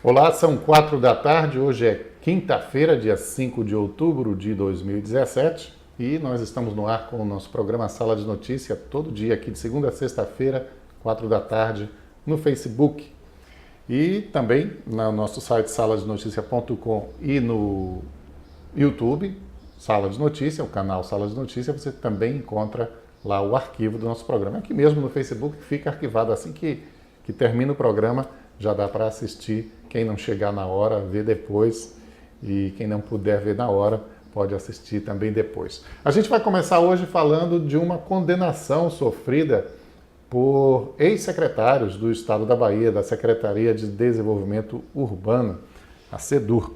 Olá, são 4 da tarde, hoje é quinta-feira, dia 5 de outubro de 2017 e nós estamos no ar com o nosso programa Sala de Notícia, todo dia aqui de segunda a sexta-feira, 4 da tarde, no Facebook e também no nosso site saladenoticia.com e no YouTube, Sala de Notícia, o canal Sala de Notícia, você também encontra lá o arquivo do nosso programa. Aqui mesmo no Facebook fica arquivado assim que termina o programa, já dá para assistir. Quem não chegar na hora, vê depois. E quem não puder ver na hora, pode assistir também depois. A gente vai começar hoje falando de uma condenação sofrida por ex-secretários do Estado da Bahia, da Secretaria de Desenvolvimento Urbano, a SEDUR.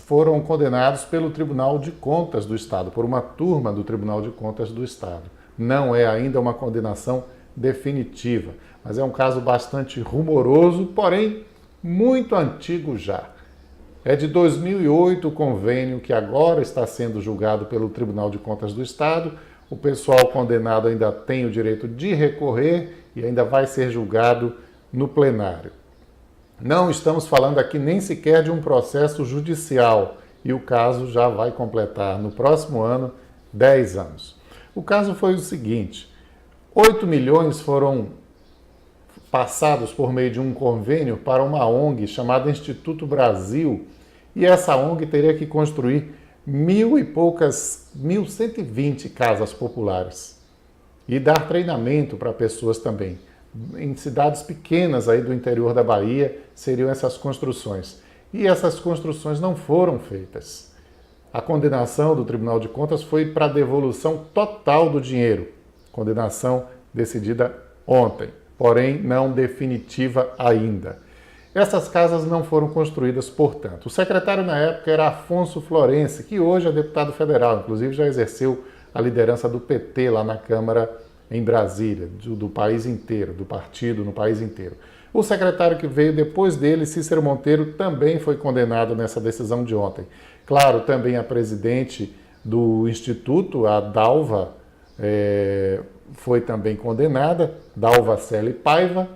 Foram condenados pelo Tribunal de Contas do Estado, por uma turma do Tribunal de Contas do Estado. Não é ainda uma condenação definitiva, mas é um caso bastante rumoroso, porém muito antigo já. É de 2008 o convênio que agora está sendo julgado pelo Tribunal de Contas do Estado. O pessoal condenado ainda tem o direito de recorrer e ainda vai ser julgado no plenário. Não estamos falando aqui nem sequer de um processo judicial e o caso já vai completar no próximo ano 10 anos. O caso foi o seguinte: 8 milhões foram passados por meio de um convênio para uma ONG chamada Instituto Brasil, e essa ONG teria que construir 1.120 casas populares e dar treinamento para pessoas também. Em cidades pequenas aí do interior da Bahia seriam essas construções. E essas construções não foram feitas. A condenação do Tribunal de Contas foi para a devolução total do dinheiro. Condenação decidida ontem, porém não definitiva ainda. Essas casas não foram construídas, portanto. O secretário na época era Afonso Florense, que hoje é deputado federal, inclusive já exerceu a liderança do PT lá na Câmara em Brasília, do país inteiro, do partido no país inteiro. O secretário que veio depois dele, Cícero Monteiro, também foi condenado nessa decisão de ontem. Claro, também a presidente do Instituto, a Dalva, foi também condenada, Dalva Celi Paiva,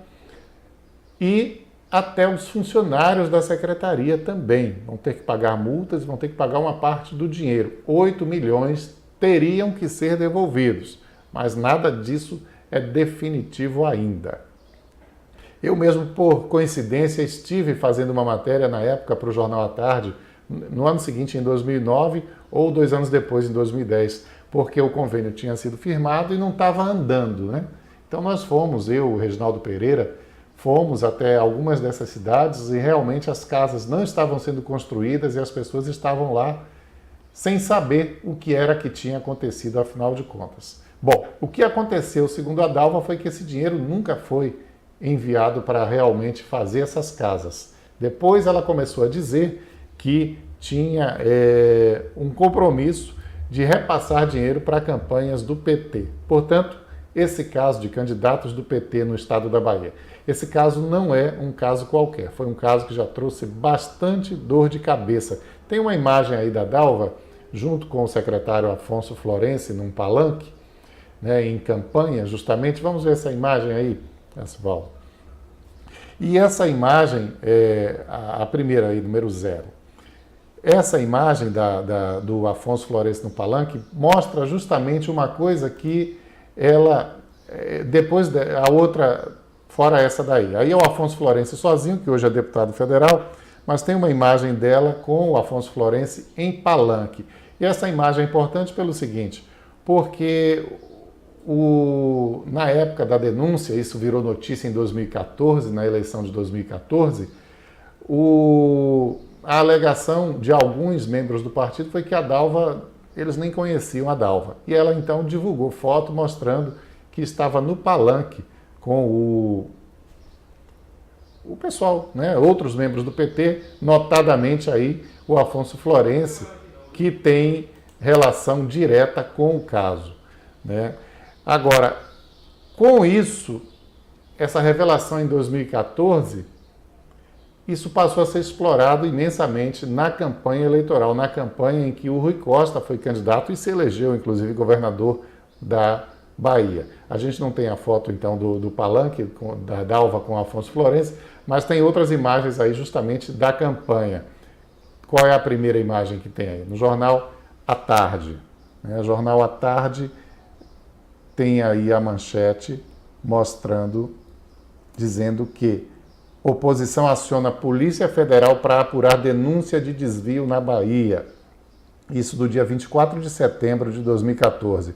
e até os funcionários da secretaria também vão ter que pagar multas, vão ter que pagar uma parte do dinheiro. 8 milhões teriam que ser devolvidos, mas nada disso é definitivo ainda. Eu mesmo, por coincidência, estive fazendo uma matéria na época para o Jornal à Tarde, no ano seguinte, em 2009, ou 2 anos depois, em 2010, porque o convênio tinha sido firmado e não estava andando, né? Então nós fomos, eu, o Reginaldo Pereira, fomos até algumas dessas cidades e realmente as casas não estavam sendo construídas e as pessoas estavam lá sem saber o que era que tinha acontecido, afinal de contas. Bom, o que aconteceu, segundo a Dalva, foi que esse dinheiro nunca foi enviado para realmente fazer essas casas. Depois ela começou a dizer que tinha um compromisso de repassar dinheiro para campanhas do PT. Portanto, esse caso de candidatos do PT no estado da Bahia, esse caso não é um caso qualquer, foi um caso que já trouxe bastante dor de cabeça. Tem uma imagem aí da Dalva, junto com o secretário Afonso Florense, num palanque, né, em campanha, justamente. Vamos ver essa imagem aí, Asvaldo. E essa imagem, a primeira aí, número 0. Essa imagem do Afonso Florense no palanque mostra justamente uma coisa que ela, depois a outra, fora essa daí. Aí é o Afonso Florense sozinho, que hoje é deputado federal, mas tem uma imagem dela com o Afonso Florense em palanque. E essa imagem é importante pelo seguinte, porque na época da denúncia, isso virou notícia em 2014, na eleição de 2014, a alegação de alguns membros do partido foi que a Dalva, eles nem conheciam a Dalva. E ela então divulgou foto mostrando que estava no palanque com o pessoal, né? Outros membros do PT, notadamente aí o Afonso Florense, que tem relação direta com o caso, né? Agora, com isso, essa revelação em 2014 isso passou a ser explorado imensamente na campanha eleitoral, na campanha em que o Rui Costa foi candidato e se elegeu, inclusive, governador da Bahia. A gente não tem a foto, então, do palanque, da Dalva com Afonso Florencio, mas tem outras imagens aí justamente da campanha. Qual é a primeira imagem que tem aí? No jornal à Tarde. O jornal à Tarde tem aí a manchete mostrando, dizendo que oposição aciona a Polícia Federal para apurar denúncia de desvio na Bahia. Isso do dia 24 de setembro de 2014.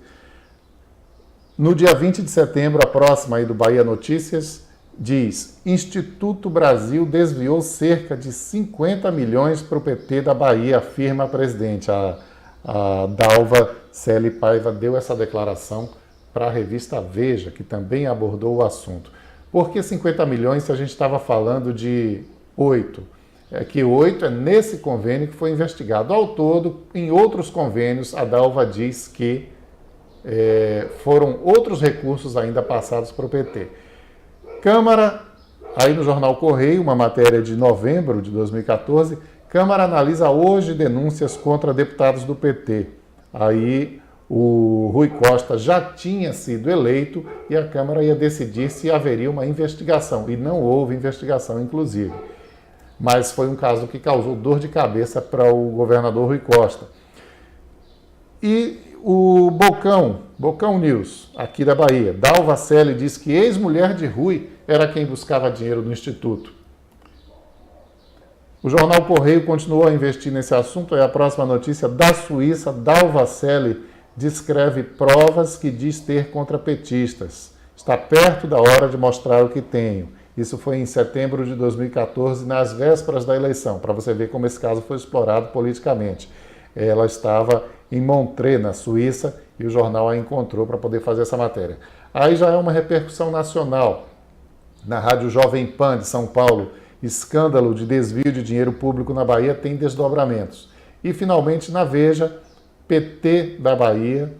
No dia 20 de setembro, a próxima aí do Bahia Notícias, diz: Instituto Brasil desviou cerca de 50 milhões para o PT da Bahia, afirma a presidente. A Dalva Celi Paiva deu essa declaração para a revista Veja, que também abordou o assunto. Por que 50 milhões se a gente estava falando de 8? É que 8 é nesse convênio que foi investigado. Ao todo, em outros convênios, a Dalva diz que foram outros recursos ainda passados para o PT. Câmara, aí no jornal Correio, uma matéria de novembro de 2014, Câmara analisa hoje denúncias contra deputados do PT. Aí o Rui Costa já tinha sido eleito e a Câmara ia decidir se haveria uma investigação. E não houve investigação, inclusive. Mas foi um caso que causou dor de cabeça para o governador Rui Costa. E o Bocão News, aqui da Bahia, Dalva Celi diz que ex-mulher de Rui era quem buscava dinheiro no Instituto. O jornal Correio continuou a investir nesse assunto. É a próxima notícia da Suíça. Dalva Celi descreve provas que diz ter contra petistas. Está perto da hora de mostrar o que tenho. Isso foi em setembro de 2014, nas vésperas da eleição, para você ver como esse caso foi explorado politicamente. Ela estava em Montreux, na Suíça, e o jornal a encontrou para poder fazer essa matéria. Aí já é uma repercussão nacional. Na Rádio Jovem Pan de São Paulo, escândalo de desvio de dinheiro público na Bahia tem desdobramentos. E, finalmente, na Veja, PT da Bahia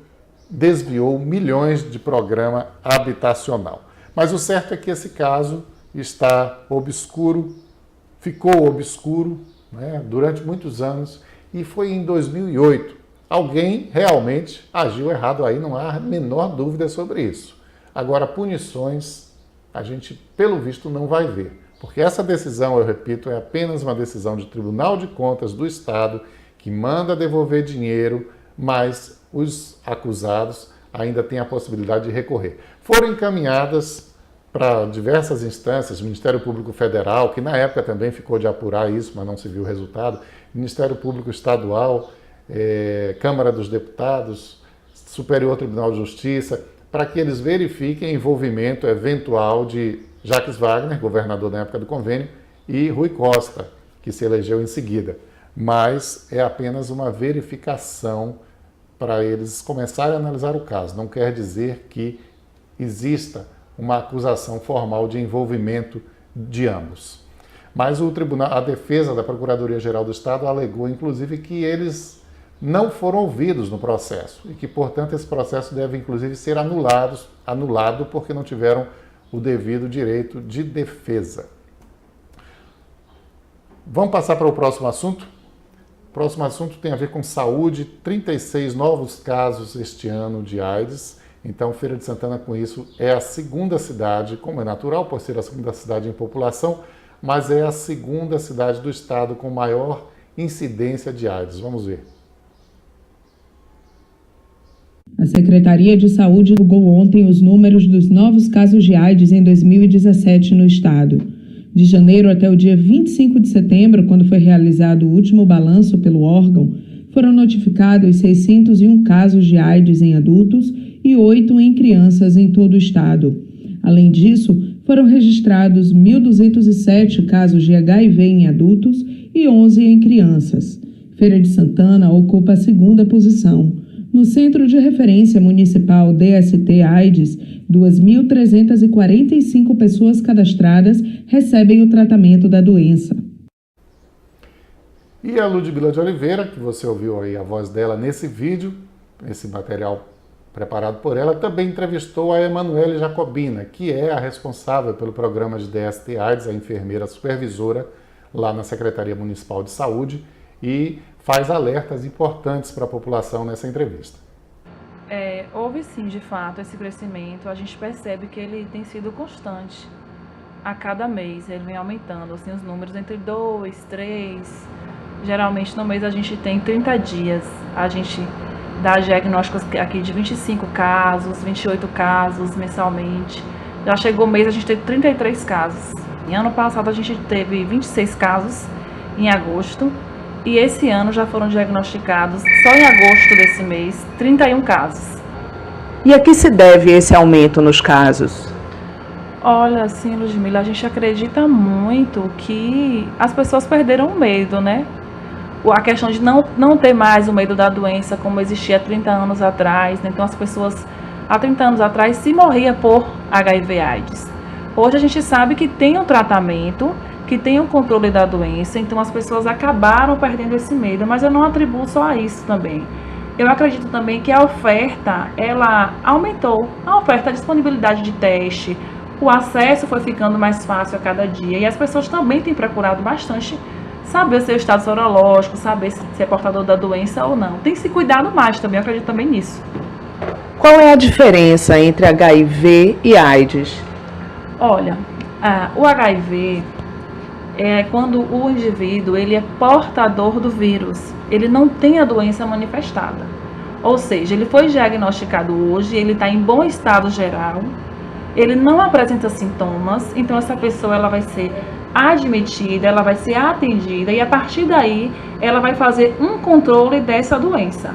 desviou milhões de programa habitacional. Mas o certo é que esse caso está obscuro, ficou obscuro, né, durante muitos anos, e foi em 2008. Alguém realmente agiu errado aí, não há a menor dúvida sobre isso. Agora, punições, a gente, pelo visto, não vai ver. Porque essa decisão, eu repito, é apenas uma decisão de Tribunal de Contas do Estado que manda devolver dinheiro, mas os acusados ainda têm a possibilidade de recorrer. Foram encaminhadas para diversas instâncias, Ministério Público Federal, que na época também ficou de apurar isso, mas não se viu o resultado, Ministério Público Estadual, Câmara dos Deputados, Superior Tribunal de Justiça, para que eles verifiquem envolvimento eventual de Jacques Wagner, governador na época do convênio, e Rui Costa, que se elegeu em seguida. Mas é apenas uma verificação para eles começarem a analisar o caso. Não quer dizer que exista uma acusação formal de envolvimento de ambos. Mas a defesa da Procuradoria-Geral do Estado alegou, inclusive, que eles não foram ouvidos no processo e que, portanto, esse processo deve, inclusive, ser anulado porque não tiveram o devido direito de defesa. Vamos passar para o próximo assunto? O próximo assunto tem a ver com saúde. 36 novos casos este ano de AIDS. Então, Feira de Santana, com isso, é a segunda cidade, como é natural, por ser a segunda cidade em população, mas é a segunda cidade do estado com maior incidência de AIDS. Vamos ver. A Secretaria de Saúde divulgou ontem os números dos novos casos de AIDS em 2017 no estado. De janeiro até o dia 25 de setembro, quando foi realizado o último balanço pelo órgão, foram notificados 601 casos de AIDS em adultos e 8 em crianças em todo o estado. Além disso, foram registrados 1.207 casos de HIV em adultos e 11 em crianças. Feira de Santana ocupa a segunda posição. No Centro de Referência Municipal DST-AIDS, 2.345 pessoas cadastradas recebem o tratamento da doença. E a Ludmila de Oliveira, que você ouviu aí a voz dela nesse vídeo, esse material preparado por ela, também entrevistou a Emanuele Jacobina, que é a responsável pelo programa de DST-AIDS, a enfermeira supervisora lá na Secretaria Municipal de Saúde e faz alertas importantes para a população nessa entrevista. Houve sim, de fato, esse crescimento. A gente percebe que ele tem sido constante. A cada mês ele vem aumentando, assim, os números entre 2, 3. Geralmente no mês a gente tem 30 dias. A gente dá diagnósticos aqui de 25 casos, 28 casos mensalmente. Já chegou o mês, a gente teve 33 casos. Em ano passado a gente teve 26 casos em agosto. E esse ano já foram diagnosticados, só em agosto desse mês, 31 casos. E a que se deve esse aumento nos casos? Olha, sim, Ludmila, a gente acredita muito que as pessoas perderam o medo, né? A questão de não ter mais o medo da doença como existia há 30 anos atrás, né? Então as pessoas há 30 anos atrás se morriam por HIV/AIDS. Hoje a gente sabe que tem um tratamento, que tem um controle da doença, então as pessoas acabaram perdendo esse medo, mas eu não atribuo só a isso também. Eu acredito também que a oferta, ela aumentou, a oferta, a disponibilidade de teste, o acesso foi ficando mais fácil a cada dia, e as pessoas também têm procurado bastante saber o seu estado sorológico, saber se é portador da doença ou não. Tem se cuidado mais também, eu acredito também nisso. Qual é a diferença entre HIV e AIDS? Olha, o HIV é quando o indivíduo ele é portador do vírus, ele não tem a doença manifestada. Ou seja, ele foi diagnosticado hoje, ele está em bom estado geral, ele não apresenta sintomas, então essa pessoa ela vai ser admitida, ela vai ser atendida e a partir daí ela vai fazer um controle dessa doença.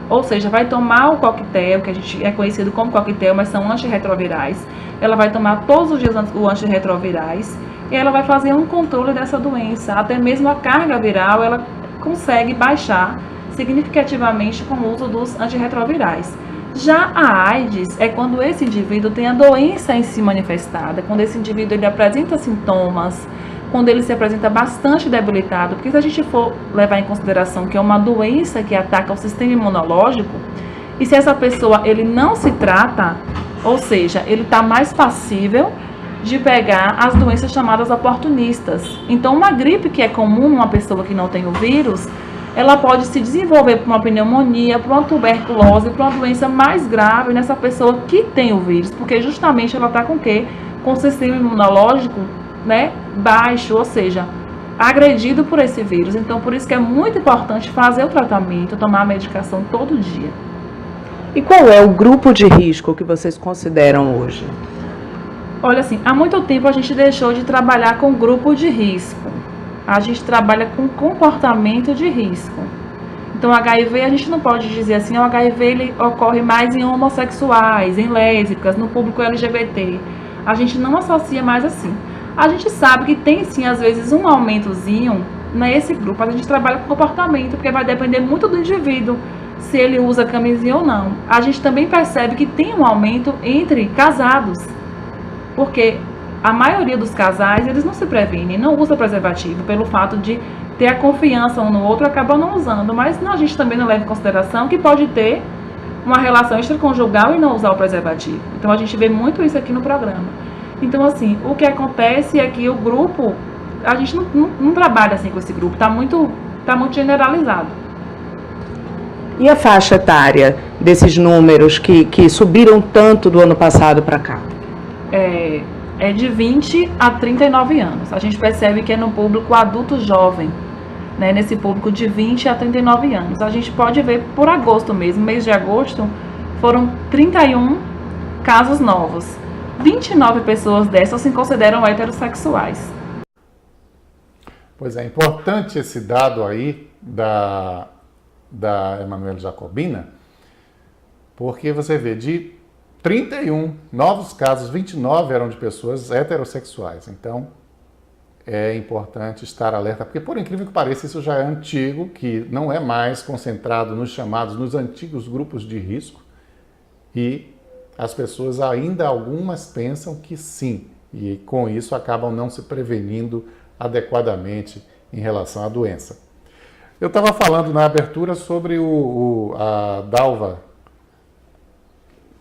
Ou seja, vai tomar o coquetel, que a gente é conhecido como coquetel, mas são antirretrovirais. Ela vai tomar todos os dias o antirretrovirais e ela vai fazer um controle dessa doença. Até mesmo a carga viral, ela consegue baixar significativamente com o uso dos antirretrovirais. Já a AIDS é quando esse indivíduo tem a doença em si manifestada, quando esse indivíduo ele apresenta sintomas, quando ele se apresenta bastante debilitado, porque se a gente for levar em consideração que é uma doença que ataca o sistema imunológico, e se essa pessoa ele não se trata, ou seja, ele está mais passível de pegar as doenças chamadas oportunistas. Então, uma gripe que é comum numa pessoa que não tem o vírus, ela pode se desenvolver para uma pneumonia, para uma tuberculose, para uma doença mais grave nessa pessoa que tem o vírus, porque justamente ela está com o quê? Com o sistema imunológico, né, baixo, ou seja, agredido por esse vírus. Então, por isso que é muito importante fazer o tratamento, tomar a medicação todo dia. E qual é o grupo de risco que vocês consideram hoje? Olha, assim, há muito tempo a gente deixou de trabalhar com grupo de risco. A gente trabalha com comportamento de risco. Então, HIV, a gente não pode dizer assim, o HIV ele ocorre mais em homossexuais, em lésbicas, no público LGBT. A gente não associa mais assim. A gente sabe que tem sim, às vezes, um aumentozinho nesse grupo, mas a gente trabalha com comportamento, porque vai depender muito do indivíduo, se ele usa camisinha ou não. A gente também percebe que tem um aumento entre casados, porque a maioria dos casais, eles não se previnem, não usa preservativo, pelo fato de ter a confiança um no outro, acaba não usando, mas não, a gente também não leva em consideração que pode ter uma relação extraconjugal e não usar o preservativo. Então, a gente vê muito isso aqui no programa. Então, assim, o que acontece é que o grupo, a gente não trabalha assim com esse grupo, tá muito generalizado. E a faixa etária desses números que subiram tanto do ano passado para cá? É de 20 a 39 anos. A gente percebe que é no público adulto jovem, né, nesse público de 20 a 39 anos. A gente pode ver por agosto mesmo, mês de agosto, foram 31 casos novos. 29 pessoas dessas se consideram heterossexuais. Pois é, importante esse dado aí da Emanuele Jacobina, porque você vê, de 31 novos casos, 29 eram de pessoas heterossexuais. Então, é importante estar alerta, porque por incrível que pareça, isso já é antigo, que não é mais concentrado nos antigos grupos de risco, e as pessoas ainda, algumas pensam que sim, e com isso acabam não se prevenindo adequadamente em relação à doença. Eu estava falando na abertura sobre a Dalva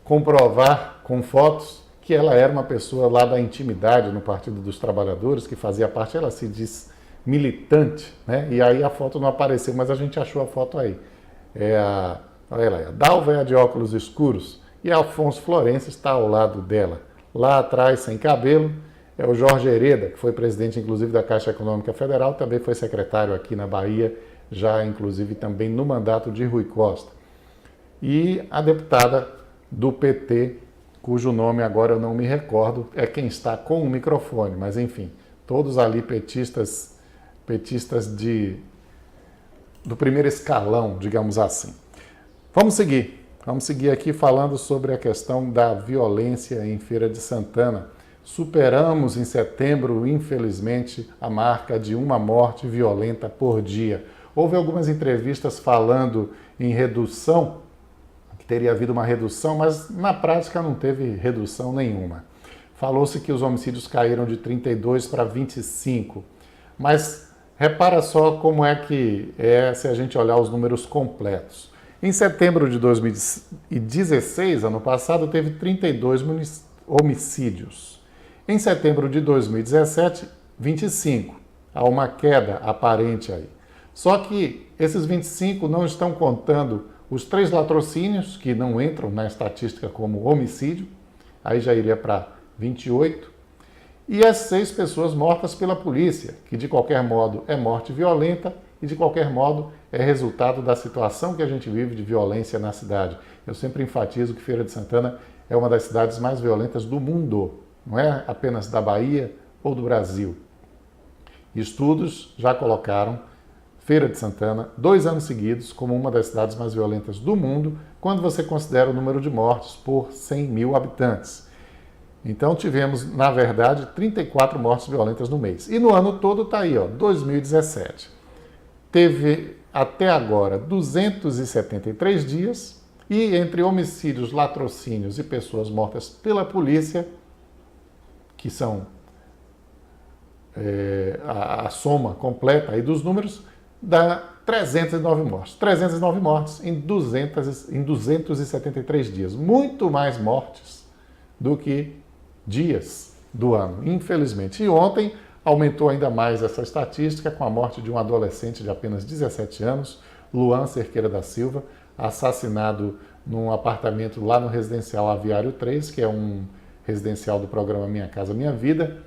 comprovar com fotos que ela era uma pessoa lá da intimidade no Partido dos Trabalhadores, que fazia parte, ela se diz militante, né? E aí a foto não apareceu, mas a gente achou a foto aí. Olha lá, a Dalva é a de óculos escuros e Alfonso Florencio está ao lado dela. Lá atrás, sem cabelo, é o Jorge Hereda, que foi presidente, inclusive, da Caixa Econômica Federal, também foi secretário aqui na Bahia, já, inclusive, também no mandato de Rui Costa. E a deputada do PT, cujo nome agora eu não me recordo, é quem está com o microfone, mas, enfim, todos ali petistas do primeiro escalão, digamos assim. Vamos seguir aqui falando sobre a questão da violência em Feira de Santana. Superamos em setembro, infelizmente, a marca de uma morte violenta por dia. Houve algumas entrevistas falando em redução, que teria havido uma redução, mas na prática não teve redução nenhuma. Falou-se que os homicídios caíram de 32 para 25, mas repara só como é que é se a gente olhar os números completos. Em setembro de 2016, ano passado, teve 32 homicídios. Em setembro de 2017, 25. Há uma queda aparente aí. Só que esses 25 não estão contando os 3 latrocínios, que não entram na estatística como homicídio, aí já iria para 28, e as 6 pessoas mortas pela polícia, que de qualquer modo é morte violenta e de qualquer modo é resultado da situação que a gente vive de violência na cidade. Eu sempre enfatizo que Feira de Santana é uma das cidades mais violentas do mundo, não é apenas da Bahia ou do Brasil. Estudos já colocaram Feira de Santana 2 anos seguidos como uma das cidades mais violentas do mundo, quando você considera o número de mortes por 100 mil habitantes. Então tivemos, na verdade, 34 mortes violentas no mês. E no ano todo está aí, 2017. Teve até agora 273 dias e entre homicídios, latrocínios e pessoas mortas pela polícia, que são a soma completa aí dos números, dá 309 mortes. 309 mortes em 273 dias. Muito mais mortes do que dias do ano, infelizmente. E ontem aumentou ainda mais essa estatística com a morte de um adolescente de apenas 17 anos, Luan Cerqueira da Silva, assassinado num apartamento lá no Residencial Aviário 3, que é um residencial do programa Minha Casa Minha Vida.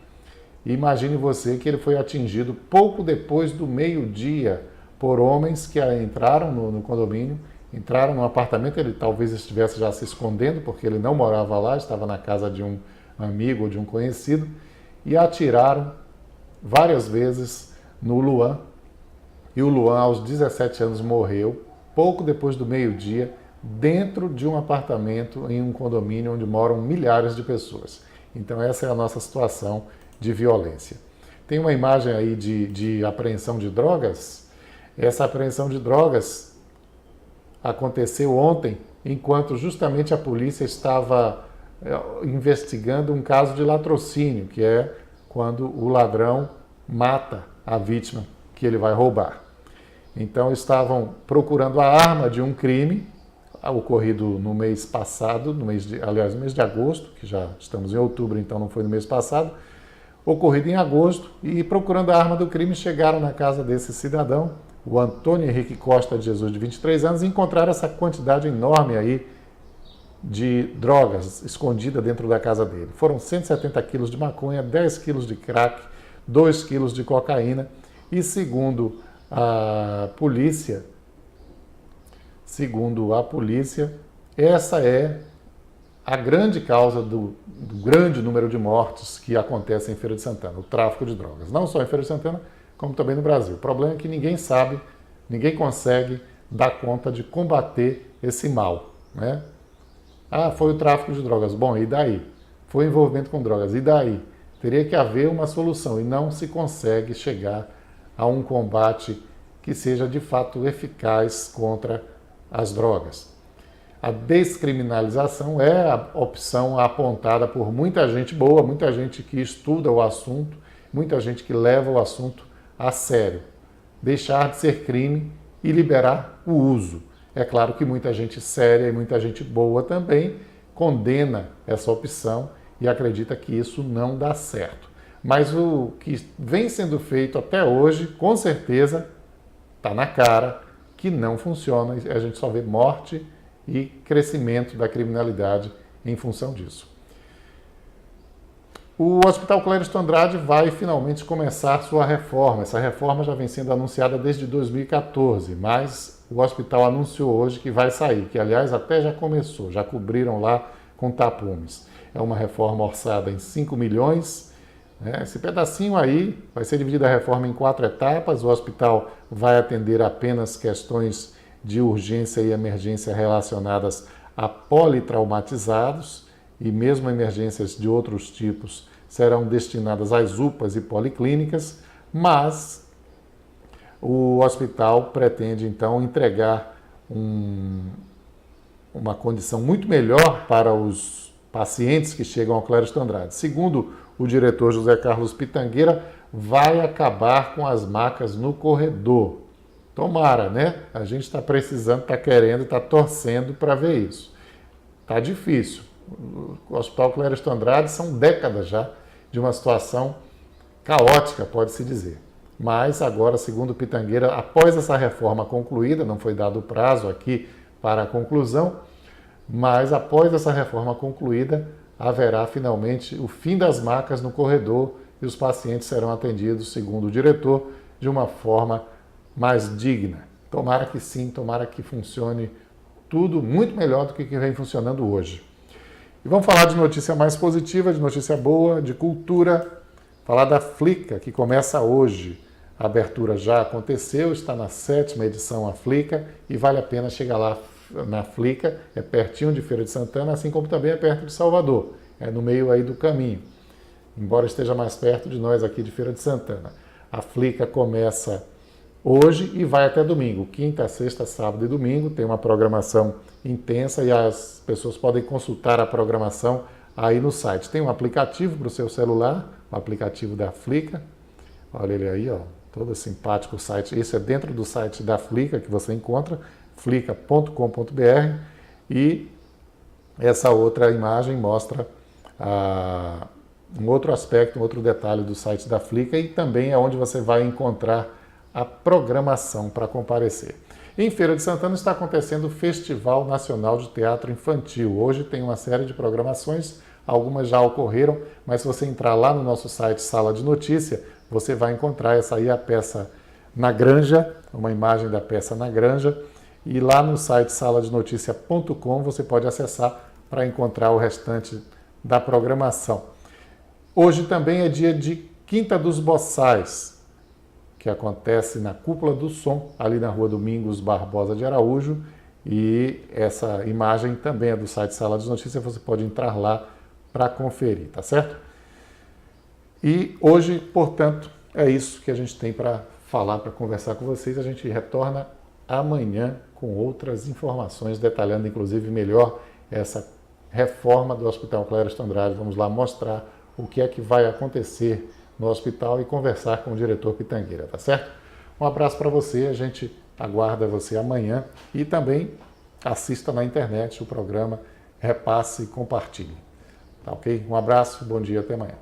E imagine você que ele foi atingido pouco depois do meio-dia por homens que entraram no condomínio, entraram no apartamento, ele talvez estivesse já se escondendo, porque ele não morava lá, estava na casa de um amigo ou de um conhecido, e atiraram várias vezes no Luan. E o Luan, aos 17 anos, morreu, pouco depois do meio-dia, dentro de um apartamento em um condomínio onde moram milhares de pessoas. Então essa é a nossa situação de violência. Tem uma imagem aí de apreensão de drogas. Essa apreensão de drogas aconteceu ontem, enquanto justamente a polícia estava investigando um caso de latrocínio, que é quando o ladrão mata a vítima que ele vai roubar. Então estavam procurando a arma de um crime ocorrido no mês passado, no mês de agosto, que já estamos em outubro, então não foi no mês passado, ocorrido em agosto, e procurando a arma do crime chegaram na casa desse cidadão, o Antônio Henrique Costa de Jesus, de 23 anos, e encontraram essa quantidade enorme aí de drogas escondida dentro da casa dele. Foram 170 quilos de maconha, 10 quilos de crack, 2 quilos de cocaína e, segundo a polícia, essa é a grande causa do grande número de mortes que acontece em Feira de Santana, o tráfico de drogas. Não só em Feira de Santana, como também no Brasil. O problema é que ninguém sabe, ninguém consegue dar conta de combater esse mal, né? Ah, foi o tráfico de drogas. Bom, e daí? Foi o envolvimento com drogas. E daí? Teria que haver uma solução e não se consegue chegar a um combate que seja de fato eficaz contra as drogas. A descriminalização é a opção apontada por muita gente boa, muita gente que estuda o assunto, muita gente que leva o assunto a sério. Deixar de ser crime e liberar o uso. É claro que muita gente séria e muita gente boa também condena essa opção e acredita que isso não dá certo. Mas o que vem sendo feito até hoje, com certeza, está na cara que não funciona. A gente só vê morte e crescimento da criminalidade em função disso. O Hospital Clériston Andrade vai finalmente começar sua reforma. Essa reforma já vem sendo anunciada desde 2014, mas o hospital anunciou hoje que vai sair, que aliás até já começou, já cobriram lá com tapumes. É uma reforma orçada em 5 milhões. Esse pedacinho aí vai ser dividida a reforma em 4 etapas. O hospital vai atender apenas questões de urgência e emergência relacionadas a politraumatizados, e mesmo emergências de outros tipos serão destinadas às UPAs e policlínicas, mas o hospital pretende então entregar uma condição muito melhor para os pacientes que chegam ao Clériston Andrade. Segundo o diretor José Carlos Pitangueira, vai acabar com as macas no corredor. Tomara, né? A gente está precisando, está querendo, está torcendo para ver isso. Está difícil. O Hospital Clériston Andrade são décadas já de uma situação caótica, pode-se dizer. Mas agora, segundo Pitangueira, após essa reforma concluída, não foi dado prazo aqui para a conclusão, mas após essa reforma concluída, haverá finalmente o fim das macas no corredor e os pacientes serão atendidos, segundo o diretor, de uma forma mais digna. Tomara que sim, tomara que funcione tudo muito melhor do que vem funcionando hoje. E vamos falar de notícia mais positiva, de notícia boa, de cultura, falar da Flica, que começa hoje. A abertura já aconteceu, está na 7ª edição a Flica, e vale a pena chegar lá na Flica, é pertinho de Feira de Santana, assim como também é perto de Salvador, é no meio aí do caminho, embora esteja mais perto de nós aqui de Feira de Santana. A Flica começa hoje e vai até domingo, quinta, sexta, sábado e domingo, tem uma programação intensa e as pessoas podem consultar a programação aí no site. Tem um aplicativo para o seu celular, o aplicativo da Flica, olha ele aí, ó, todo simpático o site, esse é dentro do site da Flica que você encontra, flica.com.br, e essa outra imagem mostra um outro aspecto, um outro detalhe do site da Flica e também é onde você vai encontrar a programação para comparecer. Em Feira de Santana está acontecendo o Festival Nacional de Teatro Infantil. Hoje tem uma série de programações, algumas já ocorreram, mas se você entrar lá no nosso site Sala de Notícia, você vai encontrar essa aí, a peça Na Granja, uma imagem da peça Na Granja, e lá no site saladenoticia.com você pode acessar para encontrar o restante da programação. Hoje também é dia de Quinta dos Boçais, que acontece na Cúpula do Som, ali na rua Domingos Barbosa de Araújo, e essa imagem também é do site Sala de Notícias, você pode entrar lá para conferir, tá certo? E hoje, portanto, é isso que a gente tem para falar, para conversar com vocês. A gente retorna amanhã com outras informações, detalhando inclusive melhor essa reforma do Hospital Clériston Andrade. Vamos lá mostrar o que é que vai acontecer no hospital e conversar com o diretor Pitangueira, tá certo? Um abraço para você, a gente aguarda você amanhã e também assista na internet o programa, repasse e compartilhe. Tá ok? Um abraço, bom dia, até amanhã.